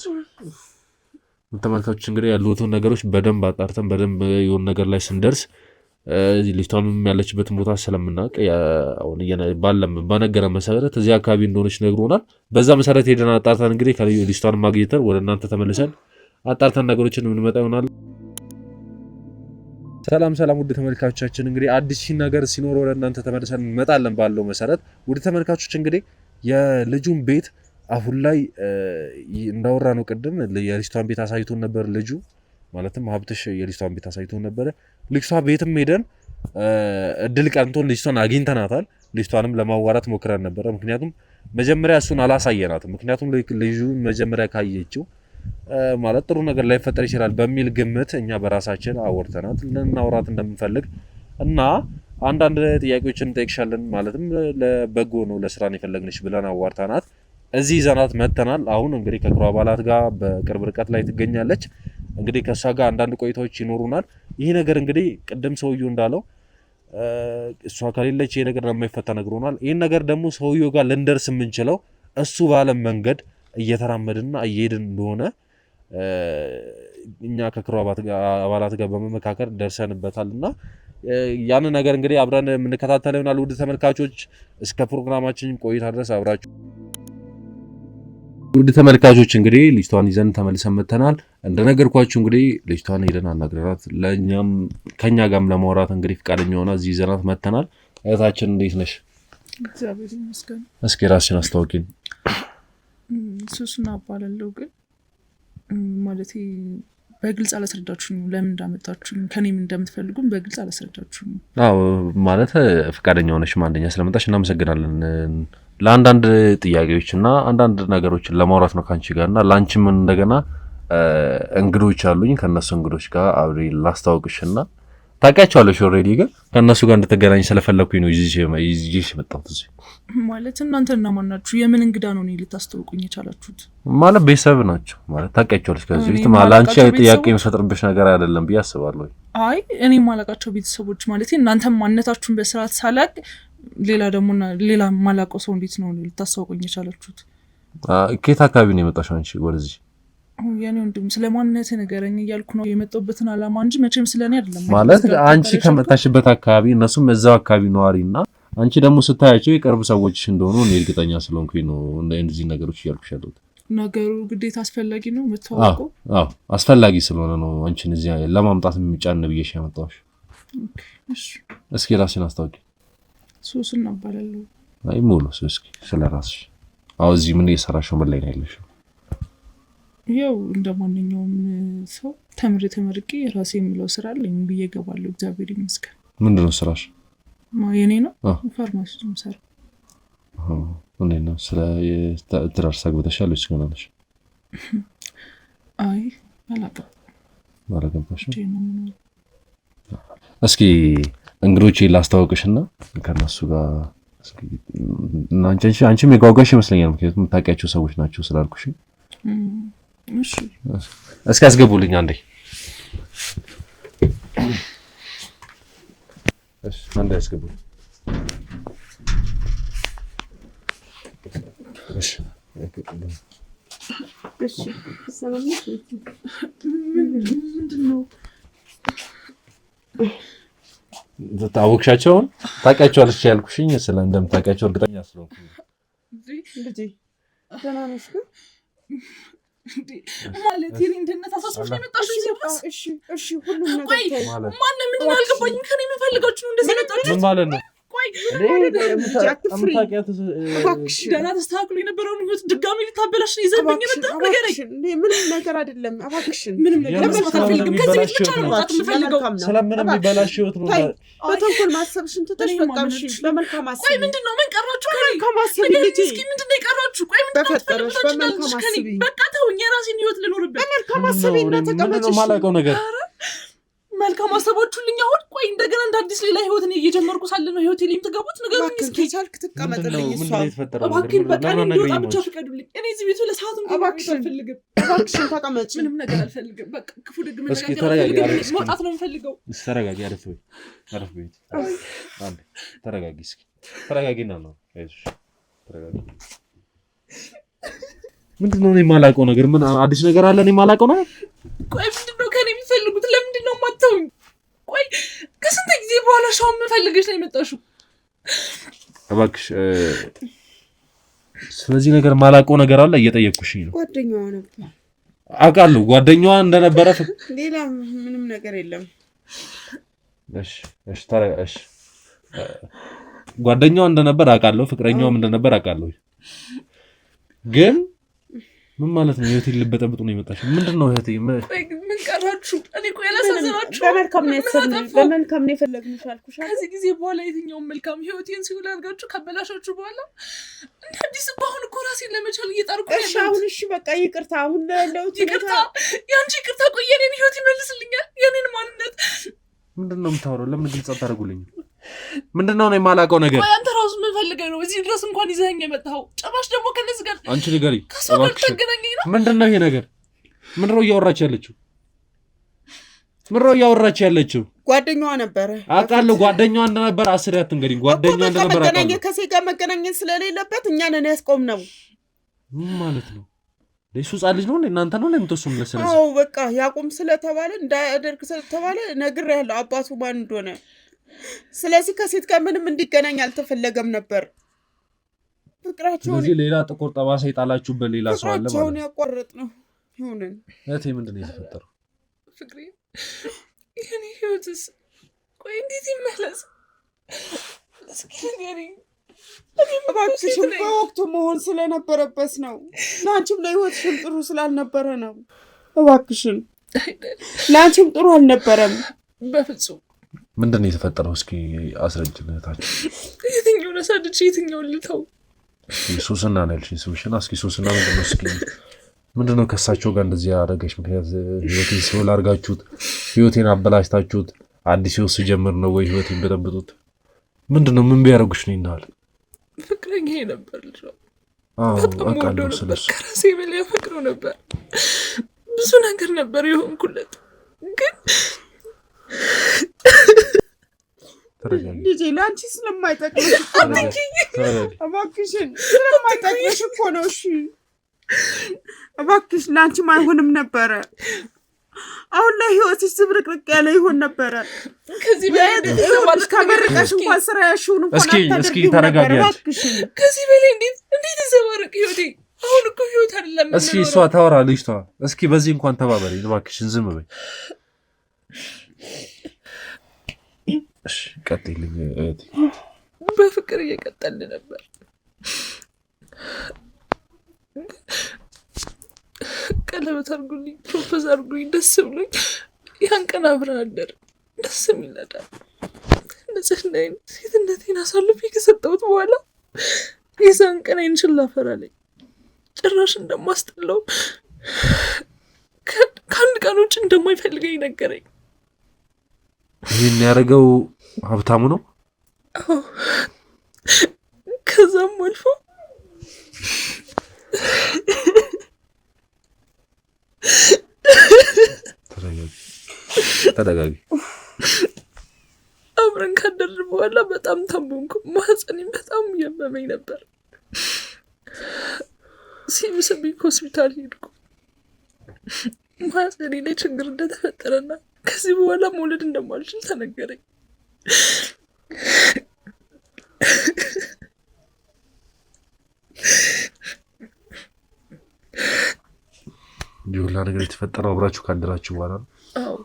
ውድ ተመልካቾች እንግዲህ ያሉትን ነገሮች በደንብ አጣርተን በደንብ የሆነ ነገር ላይ ስንደርስ ልጅቷም ያለችበትን ቦታ ስለምናውቅ አሁን በነገረን መሰረት እዚህ አካባቢ እንደሆነች ነግሮናል። በዛ መሰረት ሄደን አጣርተን እንግዲህ ልጅቷን ማግኘተን ወደ እናንተ ተመልሰን አጣርተን ነገሮችን የምንመጣ ይሆናል። ሰላም ውድ ተመልካቾቻችን እንግዲህ አዲስ ነገር ሲኖር ወደ እናንተ ተመልሰን እንመጣለን ባለው መሰረት። ውድ ተመልካቾች እንግዲህ የልጁን ቤት አሁን ላይ እንዳወራ ነው ቅድም የልጅቷን ቤት አሳይቶን ነበር። ልጁ ማለትም ሀብትሽ የልጅቷን ቤት አሳይቶን ነበር። ልጅቷ ቤትም ሄደን እድል ቀንቶን ልጅቷን አግኝተናታል። ልጅቷንም ለማዋራት ሞክረን ነበር። ምክንያቱም መጀመሪያ እሱን አላሳየናትም። ምክንያቱም ልጁ መጀመሪያ ካየችው ማለት ጥሩ ነገር ላይፈጠር ይችላል በሚል ግምት እኛ በራሳችን አወርተናት ልናወራት እንደምንፈልግ እና አንዳንድ ጥያቄዎችን እንጠይቅሻለን ማለትም ለበጎ ነው ለስራ ነው የፈለግንሽ ብለን አዋርተናት እዚህ ዘናት መተናል። አሁን እንግዲህ ከክሩ አባላት ጋር በቅርብ ርቀት ላይ ትገኛለች። እንግዲህ ከሷ ጋር አንዳንድ ቆይታዎች ይኖሩናል። ይሄ ነገር እንግዲህ ቅድም ሰውየው እንዳለው እሷ ከሌለች ይሄ ነገር እንደማይፈታ ነግሮናል። ይሄን ነገር ደግሞ ሰውየው ጋር ልንደርስ የምንችለው እሱ ባለ መንገድ እየተራመድና እየሄድን እንደሆነ እኛ ከክሩ አባላት ጋር በመመካከር ደርሰንበታልና ያን ነገር እንግዲህ አብረን የምንከታተለው ይሆናል። ውድ ተመልካቾች እስከ ፕሮግራማችን ቆይታ ድረስ አብራችሁ ውድ ተመልካቾች እንግዲህ ልጅቷን ይዘን ተመልሰን መተናል። እንደነገርኳችሁ እንግዲህ ልጅቷን ሄደን አናግረናት ለኛም ከኛ ጋርም ለማውራት እንግዲህ ፍቃደኛ ሆና እዚህ ይዘናት መተናል። እህታችን እንዴት ነሽ? እግዚአብሔር ይመስገን። እስኪ ራስሽን አስተዋውቂኝ። ሱስና አባላለሁ ግን ማለት በግልጽ አላስረዳችሁኝ። ለምን እንዳመጣችሁኝ ከኔም እንደምትፈልጉም በግልጽ አላስረዳችሁኝ። አዎ ማለት ፍቃደኛ ሆነሽ ማንደኛ ስለመጣሽ እናመሰግናለን። ለአንዳንድ ጥያቄዎችና አንዳንድ ነገሮችን ለማውራት ነው ካንቺ ጋርና ላንቺም እንደገና እንግዶች አሉኝ። ከነሱ እንግዶች ጋር አብሬ ላስተዋውቅሽና ታውቂያቸዋለሽ ኦልሬዲ ግን ከነሱ ጋር እንድትገናኝ ስለፈለኩኝ ነው ይዤሽ መጣሁት እዚህ። ማለት እናንተ እነማን ናችሁ? የምን እንግዳ ነው እኔ ልታስተዋውቁኝ የቻላችሁት? ማለት ቤተሰብ ናቸው ማለት ታውቂያቸዋለሽ። ከዚህ በፊት አንቺ ጥያቄ የሚፈጥርብሽ ነገር አይደለም ብዬ አስባለሁ። አይ እኔ ማላውቃቸው ቤተሰቦች ማለት እናንተ ማንነታችሁን በስርዓት ሳላቅ ሌላ ማላውቀው ሰው እንዴት ነው ልታስተዋውቁኝ የቻላችሁት? ከየት አካባቢ ነው የመጣሽው አንቺ ወደዚህ? የኔ ወንድም ስለማንነት ነገረኝ እያልኩ ነው የመጣሁበትን ዓላማ እንጂ መቼም ስለኔ አይደለም። ማለት አንቺ ከመጣሽበት አካባቢ እነሱም እዛው አካባቢ ነዋሪና አንቺ ደግሞ ስታያቸው የቅርብ ሰዎች እንደሆኑ እኔ እርግጠኛ ስለሆንኩኝ ነው እንደዚህ ነገሮች እያልኩሽ ያለሁት። ነገሩ ግዴታ አስፈላጊ ነው መተዋወቁ? አዎ አስፈላጊ ስለሆነ ነው አንቺን እዚህ ለማምጣት የሚጫን ብዬሽ ያመጣሁሽ። እሺ እስኪ ራስሽን አስታውቂ። ሱስና አባላለሁ። አይ ሙሉ እስኪ ስለራስሽ አሁን እዚህ ምን እየሰራሽ ነው? ምን ላይ ነው ያለሽው? ያው እንደማንኛውም ሰው ተመርቄ ራሴ የምለው ስራ አለኝ ብዬ እገባለሁ። እግዚአብሔር ይመስገን። ምንድነው ስራሽ? የኔ ነው ፋርማሲ ነው የምሰራው። እንዴት ነው ስለ ትዳር ሳግብተሻል ወይስ ገና ነሽ? አይ አላገባሽም። እስኪ እንግዶቼ ላስተዋውቅሽና ከነሱ ጋር አንቺም የጓጓሽ ይመስለኛል። ምክንያቱም የምታውቂያቸው ሰዎች ናቸው ስላልኩሽ። እሺ እስኪ አስገቡልኝ አንዴ። እሺ አንዴ አስገቡልኝ። እሺ እሺ ሰላም ነሽ? ምንድነው? ታውቂያቸውን ታውቂያቸዋለሽ ያልኩሽኝ ስለ እንደምታውቂያቸው እርግጠኛ ስለሆንኩ ልጄ ደህና ነሽ ግን? ማለት የኔ እንደነት አሳስቦሽ ነው የመጣሽው እዚህ ድረስ? እሺ ሁሉም ነገር ታይ ማለት ማንም ምን አልገባኝም። ከኔ የምፈልጋችሁ እንደዚህ መጣችሁ? ምን ማለት ነው? ቆይ ደህና ተስተካክሎ የነበረውን ህይወት ድጋሚ ልታበላሽ ነው ይዘብኝ የመጣ ነገር ምንም ነገር አይደለም። እባክሽን ምንም ነገር መስማት አልፈልግም። ከዚህ ቤት ብቻ ነው መውጣት የምፈልገው። ስለምንም የሚበላሽ ህይወት ነው። በተንኮል ማሰብሽን ትተሽ በቃ እሺ በመልካም አስቢ። ቆይ ምንድነው ምን ቀራችሁ? በመልካም አስቢ ልጄ። እስኪ ምንድነው የቀራችሁ? ቆይ ምንድነው በፈጠረሽ በመልካም አስቢ። በቃ ተውኝ፣ የራሴን ህይወት ልኖርበት። በመልካም አስቢ እና ተቀመጪ። ማላውቀው ነገር መልካም አሰባችሁልኝ። አሁን ቆይ እንደገና እንደ አዲስ ሌላ ህይወት ነው እየጀመርኩ ሳለ ነው ህይወት ላይ የምትገቡት? ንገሩኝ እስኪ። ቻልክ ተቀመጥልኝ። እሷ እባክህን በቃ እንድወጣ ብቻ ፍቀዱልኝ። እኔ እዚህ ቤቱ ለሰዓቱም አልፈልግም። እባክሽን ተቀመጪ። ምንም ነገር አልፈልግም። በቃ ክፉ ደግ ምን እስኪ ነገር ተረጋጊ። አልፈልግም። መውጣት ነው የምፈልገው። ተረጋጊ። አረፍ ቤት አንዴ ተረጋጊ። እስኪ ተረጋጊና ነው አይዞሽ ተረጋጊ። ምንድነው እኔ የማላውቀው ነገር? ምን አዲስ ነገር አለ እኔ የማላውቀው ነገር? ቆይ ምንድነው ከኔ የሚፈልጉት? ለምንድነው የማታውኝ? ቆይ ከስንት ጊዜ በኋላ ሻው የምፈልግሽ ነው የመጣሽው? እባክሽ ስለዚህ ነገር የማላውቀው ነገር አለ እየጠየቅኩሽ ነው። ጓደኛዋ ነበር አውቃለሁ። ጓደኛዋ እንደነበረ ሌላ ምንም ነገር የለም። እሺ ተረጋግሽ። ጓደኛዋ እንደነበር አውቃለሁ። ፍቅረኛዋም እንደነበር አውቃለሁ። ግን ምን ማለት ነው? ህይወቴን ልበጠብጡ ነው የመጣሽው? ምንድነው እህቴ? ምን ቀራችሁ? እኔ እኮ ያላሳዘናችሁ በመልካም ነው የተሰለኝ። በመልካም ነው የፈለግንሽ አልኩሽ። ከዚህ ጊዜ በኋላ የትኛውን መልካም ህይወቴን ሲውል አድርጋችሁ ካበላሻችሁ በኋላ እንደ አዲስ አሁን እኮ ራሴን ለመቻል እየጣርኩ ነው። እሺ አሁን እሺ በቃ ይቅርታ። አሁን ያለው ይቅርታ፣ ያንቺ ይቅርታ ቆይ የኔን ህይወት ይመልስልኛል? የኔን ማንነት ምንድነው የምታወራው? ለምን ግልጽ አታደርጉልኝ? ምንድነው ነው የማላውቀው ነገር? ቆይ አንተ ራሱ ምን ፈልገህ ነው እዚህ ድረስ እንኳን ይዘኸኝ የመጣኸው? ጭራሽ ደግሞ ከነዚህ ጋር አንቺ ንገሪ። ከሰው ጋር ተገናኘኝ ነው? ምንድነው ይሄ ነገር? ምንድነው እያወራች ያለችው? ምንድነው እያወራች ያለችው? ጓደኛዋ ነበረ አውቃለሁ። ጓደኛዋ እንደነበረ አስሪያት እንግዲህ ጓደኛዋ እንደነበረ አውቃለሁ። ከሴት ጋር መገናኘት ስለሌለበት እኛ ነን ያስቆምነው። ምን ማለት ነው? ለሱ ጻል ልጅ ነው እናንተ ነው ለምትወስኑ ለሰለሰ? አዎ በቃ ያቆም ስለተባለ እንዳያደርግ ስለተባለ ነግሬያለሁ አባቱ ማን እንደሆነ። ስለዚህ ከሴት ጋር ምንም እንዲገናኝ አልተፈለገም ነበር። ፍቅራቸውን ስለዚህ ሌላ ጥቁር ጠባሳ ይጣላችሁበት ሌላ ሰው አለ ማለት ነው። ፍቅራቸውን ያቋረጥ ነው ይሁንን። እቴ ምንድነው የተፈጠረው? ፍቅሬ የኔ ህይወትስ ቆይ እንዴት ይመለስ? እስኪ ንገሪኝ። እባክሽን በወቅቱ መሆን ስለነበረበት ነው። ለአንቺም ለህይወትሽም ጥሩ ስላልነበረ ነው። እባክሽን ለአንቺም ጥሩ አልነበረም በፍጹም። ምንድነው የተፈጠረው? እስኪ አስረጅነታችሁ። የትኛውን አሳድቼ የትኛውን ልተው? ሱስና ነው ያልሽኝ ስምሽን። እስኪ ሱስና ምንድነው? እስኪ ምንድነው ከሳቸው ጋር እንደዚህ ያደረገሽ ምክንያት? ህይወቴን ሲወል አድርጋችሁት ህይወቴን አበላሽታችሁት አዲስ ህይወት ስጀምር ነው ወይ ህይወቴን በጠብጡት? ምንድነው ምን ቢያደርጉሽ ነው ይናል? ፍቅረኛ ነበር ልጅ ነው። በጣም ወደው ስለሱ ከራሴ በላይ ፍቅሩ ነበር። ብዙ ነገር ነበር የሆንኩለት ግን ልጄ ለአንቺ ስለማይጠቅምሽ እባክሽን ስለማይጠቅምሽ እኮ ነው። እሺ እባክሽ ለአንቺም አይሆንም ነበረ። አሁን ላይ ህይወትሽ ዝብርቅርቅ ያለ ይሆን ነበረ። ከዚህ በላይ ከመረቀሽ እንኳን ስራ ያሽውን እንኳን እስኪ ተረጋጊያለሽ። ከዚህ በላይ እንዴት ይዘባርቅ ህይወቴ? አሁን እኮ ህይወት አይደለም። እስኪ እሷ ታወራ ልጅቷ። እስኪ በዚህ እንኳን ተባበሪ እባክሽን፣ ዝም በይ። እሺ ቀጥይልኝ እህቴ። በፍቅር እየቀጠልን ነበር። ቀለበት አድርጉልኝ፣ ፕሮፖዝ አድርጉልኝ፣ ደስ ብሎኝ ያን ቀን አብረን አደርን። ደስ የሚል ነበር። ንጽህናዬን ሴትነቴን አሳልፌ ከሰጠሁት በኋላ የዛን ቀን አይንሽን ላፈር አለኝ። ጭራሽ እንደማስጠላው ከአንድ ቀን ውጭ እንደማይፈልገኝ ነገረኝ። ይህን ያደረገው ሀብታሙ ነው? አዎ። ከዛም አልፎ ተረጋጊ። አብረን ካደርን በኋላ በጣም ታመምኩ። ማህፀኔን በጣም እያመመኝ ነበር። ሲብስብኝ ሆስፒታል ሄድኩ። ማህፀኔ ላይ ችግር እንደተፈጠረና ከዚህ በኋላ መውለድ እንደማልችል ተነገረኝ። ይሁላ ነገር የተፈጠረው አብራችሁ ካደራችሁ በኋላ ነው? አዎ።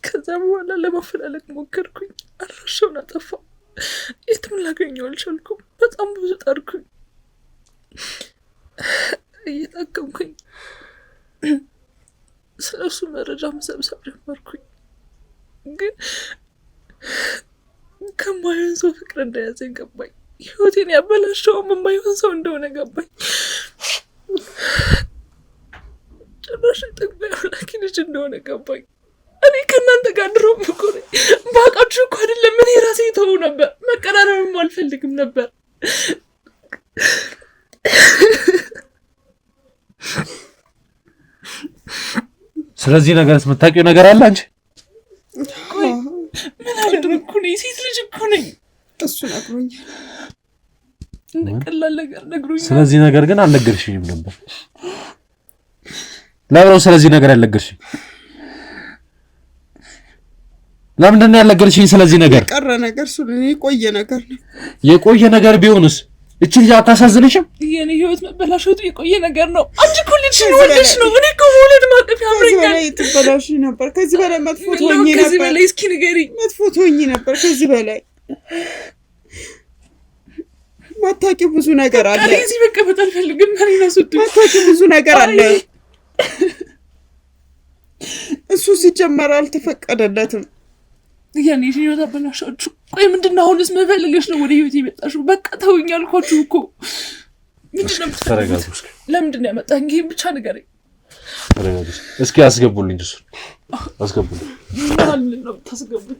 ከዛ በኋላ ለማፈላለግ ሞከርኩኝ። አድራሻውን አጠፋው። የትም ላገኘው አልቻልኩም። በጣም ብዙ ጣርኩኝ። እየጠቀምኩኝ ስለሱ መረጃ መሰብሰብ ጀመርኩኝ። ግን ከማይሆን ሰው ፍቅር እንደያዘኝ ገባኝ። ህይወቴን ያበላሸውም የማይሆን ሰው እንደሆነ ገባኝ። ጭራሽ ጠግባይ አምላኪ ልጅ እንደሆነ ገባኝ። እኔ ከእናንተ ጋር ድሮም እኮ ነኝ። ባቃችሁ እኮ አይደለም እኔ ራሴ ተው ነበር። መቀራረብም አልፈልግም ነበር። ስለዚህ ነገርስ የምታውቂው ነገር አለ አንቺ? ቆይ ምን አደረኩ? ነኝ ሴት ልጅ እኮ ነኝ። እሱ ነግሮኛል። እንደ ቀላል ነገር ነግሮኛል። ስለዚህ ነገር ግን አልነገርሽኝም ነበር። ለምን ስለዚህ ነገር ያልነገርሽኝ? ለምንድን ነው ያልነገርሽኝ ስለዚህ ነገር? ቀረ ነገር ስለኔ የቆየ ነገር ነው። የቆየ ነገር ቢሆንስ እቺ ልጅ አታሳዝንሽም? የኔ ህይወት መበላሸቱ የቆየ ነገር ነው። አንቺ እኮ ልጅ ወልደሽ ነው። እኔ እኮ መውለድ ማቀፍ ያምረኛል። ትበላሽ ነበር። ከዚህ በላይ መጥፎ ትሆኚ ነበር። ከዚህ በላይ እስኪ ንገሪኝ። መጥፎ ትሆኚ ነበር ከዚህ በላይ። ማታውቂው ብዙ ነገር አለ። እዚህ መቀመጥ አልፈልግም። ማሪና ሱት ማታውቂው ብዙ ነገር አለ። እሱ ሲጀመር አልተፈቀደለትም። ያኔ ህይወት አበላሻችሁ። ቆይ ምንድነው አሁንስ መፈልገሽ ነው ወደ ህይወት የመጣሽው? በቃ ተውኝ አልኳችሁ እኮ። ምንድነው? ተረጋጉ። ለምንድን ነው ያመጣኝ? ይሄ ብቻ ንገረኝ። ተረጋጉ። እስኪ አስገቡልኝ። እሱ አስገቡልኝ። ማን ነው ታስገቡኝ?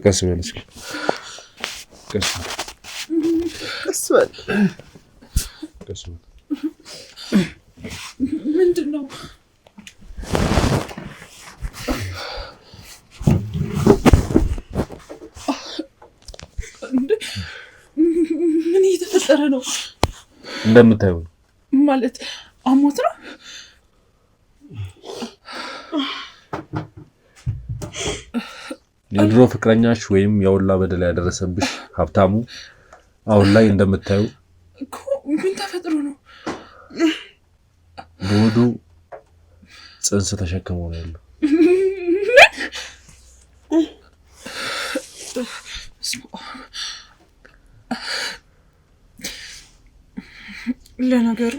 ቀስ በል እስኪ ቀስ በል ቀስ በል። ምንድን ነው? ምን እየተፈጠረ ነው? እንደምታየው ማለት አሞት ነው? የድሮ ፍቅረኛሽ ወይም የውላ በደል ያደረሰብሽ ሀብታሙ አሁን ላይ እንደምታየው እኮ ምን ተፈጥሮ ነው? በሆዱ ጽንስ ተሸክሞ ነው ያለው። ለነገሩ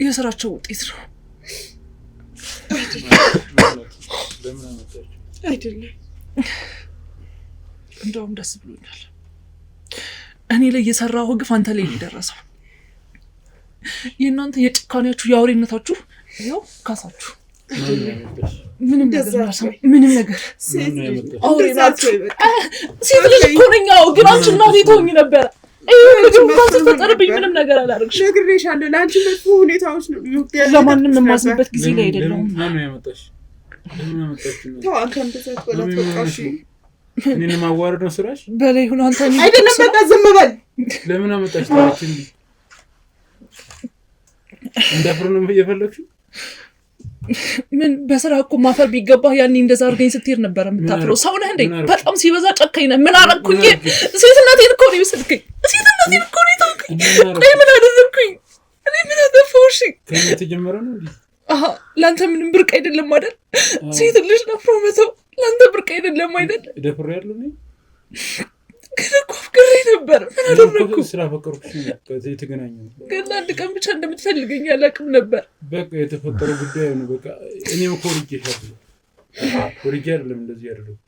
የስራቸው ውጤት ነው አይደለም? እንደውም ደስ ብሎኛል። እኔ ላይ የሰራው ግፍ አንተ ላይ የደረሰው የእናንተ የጭካኔያችሁ የአውሬነታችሁ ያው ካሳችሁ። ምንም ነገር አውሬ ናችሁ። ሴት ልጅ እኮ ነኝ። ግን አንቺ እናቴ ተውኝ ነበረ። ተፈጠረብኝ ምንም ነገር አላደርግሽ። ነግሬሻለሁ። ለአንቺ መጥፎ ሁኔታዎች ነው። ለማንም የማዝንበት ጊዜ ላይ አይደለም። ተው አንተ እንደዛ ትበላት በቃሽ። እኔን ማዋረድ ነው ስራሽ? በላይ ሆኖ አንተ አይደለም በቃ ዝም በል። ለምን አመጣሽ? ታች እንደፍሩ ነው እየፈለግሽው? ምን በስራ እኮ ማፈር ቢገባህ ያኔ እንደዛ አድርገኝ ስትሄድ ነበር የምታፍረው። ሰው ነህ እንዴ? በጣም ሲበዛ ጨካኝ ነህ። ምን አደረኩኝ? ሴትነቴን እኮ ነው የወሰድከኝ። ሴትነቴን እኮ ነው የተውከኝ። ቆይ ምን አደረኩኝ? እኔ ምን አጠፋሁ? እሺ ከእኔ ተጀመረ ነው እንዴ? ለአንተ ምንም ብርቅ አይደለም አይደል? ሴት ልጅ ነፍሮ መተው ለአንተ ብርቅ አይደለም አይደል? ደፍሬያለሁ እኔ ግን እኮ አፍቅሬ ነበር። ምን አደረኩ? ስራ ፈቀርኩሽ ነው ከዚህ የተገናኘው። ግን አንድ ቀን ብቻ እንደምትፈልገኝ አላውቅም ነበር። በቃ የተፈጠረው ጉዳይ ነው። በቃ እኔም ኮርጄሻለሁ። ኮርጄ አይደለም እንደዚህ ያደረኩት